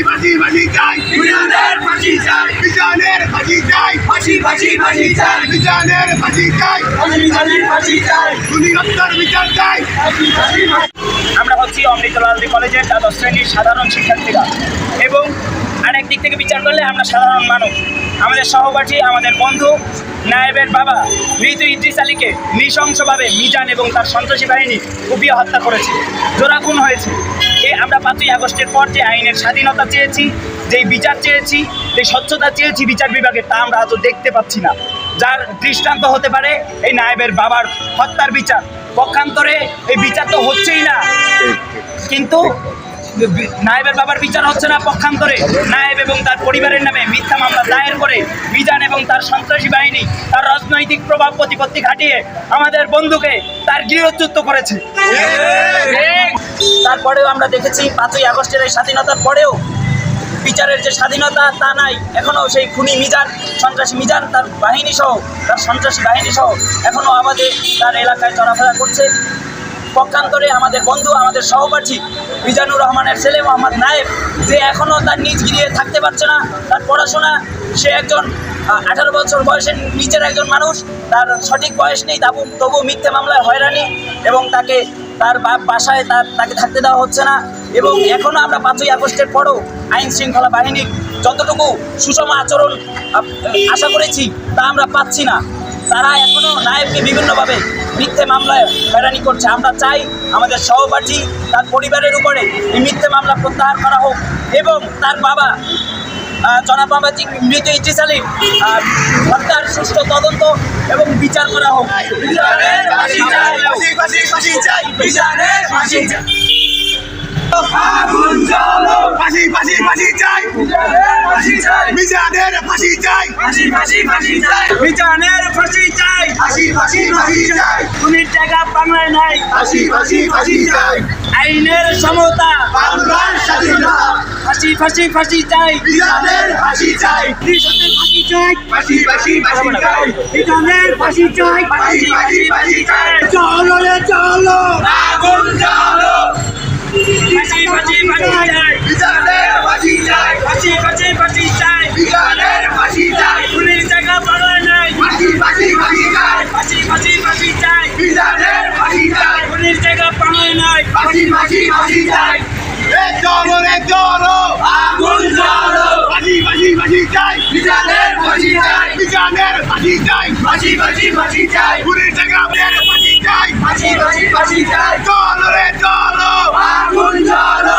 ফাঁসি ফাঁসি চাই মিজানের ফাঁসি চাই মিজানের ফাঁসি চাই ফাঁসি ফাঁসি ফাঁসি চাই মিজানের ফাঁসি চাই মিজানের ফাঁসি চাই খুনি হত্যার বিচার চাই। ফাঁসি ফাঁসি আমরা হচ্ছি অমৃতলাল কলেজের দ্বাদশ শ্রেণীর সাধারণ শিক্ষার্থীরা এবং আরেক দিক থেকে বিচার করলে আমরা সাধারণ মানুষ। আমাদের সহপাঠী, আমাদের বন্ধু নায়েবের বাবা মৃত ইদ্রিস আলীকে নৃশংসভাবে মিজান এবং তার সন্ত্রাসী বাহিনী কুপিয়ে হত্যা করেছে, জোড়া খুন হয়েছে। আমরা 5ই আগস্টের পর যে আইনের স্বাধীনতা চেয়েছি, যেই বিচার চেয়েছি, যে স্বচ্ছতা চেয়েছি বিচার বিভাগে, তা আমরা হয়তো দেখতে পাচ্ছি না। যার দৃষ্টান্ত হতে পারে এই নায়েবের বাবার হত্যার বিচার। পক্ষান্তরে এই বিচার তো হচ্ছেই না, কিন্তু নায়েবের বাবার বিচার হচ্ছে না। পক্ষান্তরে নায়েব এবং তার পরিবারের নামে মিথ্যা মামলা দায়ের করে মিজান এবং তার সন্ত্রাসী বাহিনী তার রাজনৈতিক প্রভাব প্রতিপত্তি খাটিয়ে আমাদের বন্ধুকে তার গৃহচ্যুত করেছে। তারপরেও আমরা দেখেছি 5ই আগস্টের এই স্বাধীনতার পরেও বিচারের যে স্বাধীনতা তা নাই। এখনও সেই খুনি মিজান, সন্ত্রাসী মিজান, তার বাহিনী সহ, তার সন্ত্রাসী বাহিনী সহ এখনও আমাদের তার এলাকায় চলাফেরা করছে। পক্ষান্তরে আমাদের বন্ধু, আমাদের সহপাঠী মিজানুর রহমানের ছেলে মোহাম্মদ নায়েব, যে এখনও তার নিজ গৃহে থাকতে পারছে না, তার পড়াশোনা, সে একজন 18 বছর বয়সের নিচের একজন মানুষ, তার সঠিক বয়স নেই, তবু মিথ্যে মামলায় হয়রানি এবং তার বাসায় তাকে থাকতে দেওয়া হচ্ছে না। এবং এখনও আমরা 5ই আগস্টের পরও আইন শৃঙ্খলা বাহিনীর যতটুকু সুষম আচরণ আশা করেছি তা আমরা পাচ্ছি না। তারা এখনও নায়েবকে বিভিন্নভাবে মিথ্যে মামলায় হয়রানি করছে। আমরা চাই আমাদের সহপাঠী, তার পরিবারের উপরে এই মিথ্যে মামলা প্রত্যাহার করা হোক এবং তার বাবা জনাব বাবাজি মৃত ইদ্রিস আলী হত্যার সুষ্ঠু তদন্ত এবং বিচার করা হোক। মিজানের ফাঁসি চাই ফাঁসি ফাঁসি ফাঁসি চাই মিজানের ফাঁসি চাই আগুন জ্বালো ফাঁসি ফাঁসি ফাঁসি চাই মিজানের ফাঁসি চাই মিজানের ফাঁসি চাই ফাঁসি ফাঁসি ফাঁসি চাই মিজানের ফাঁসি চাই ফাঁসি ফাঁসি ফাঁসি চাই খুনির টাকা বাংলায় নাই, ফাঁসি ফাঁসি ফাঁসি চাই আইনের সমতা, বাংলার স্বাধীনতা ফাঁসি ফাঁসি ফাঁসি চাই, মিজানের ফাঁসি চাই ত্রিশতের ফাঁসি চাই, ফাঁসি ফাঁসি ফাঁসি চাই মিজানের ফাঁসি চাই, ফাঁসি ফাঁসি ফাঁসি চাই চলো রে চলো, আগুন জ্বালো ফাঁসি ফাঁসি ফাঁসি চাই, মিজানের ফাঁসি চাই ফাঁসি ফাঁসি ফাঁসি চাই, মিজানের ফাঁসি চাই খুনির টাকা বাংলায় নাই, ফাঁসি ফাঁসি ফাঁসি চাই ফাঁসি ফাঁসি ফাঁসি চাই, মিজানের ফাঁসি চাই খুনির টাকা বাংলায় নাই, ফাঁসি ফাঁসি ফাঁসি চাই রে চলো আগুন জ্বালো ফাঁসি ফাঁসি ফাঁসি চাই মিজানের ফাঁসি চাই মিজানের ফাঁসি চাই ফাঁসি ফাঁসি ফাঁসি চাই পুরীর টাকা ফাঁসি চাই ফাঁসি ফাঁসি ফাঁসি চাই চলো রে চলো আগুন জ্বালো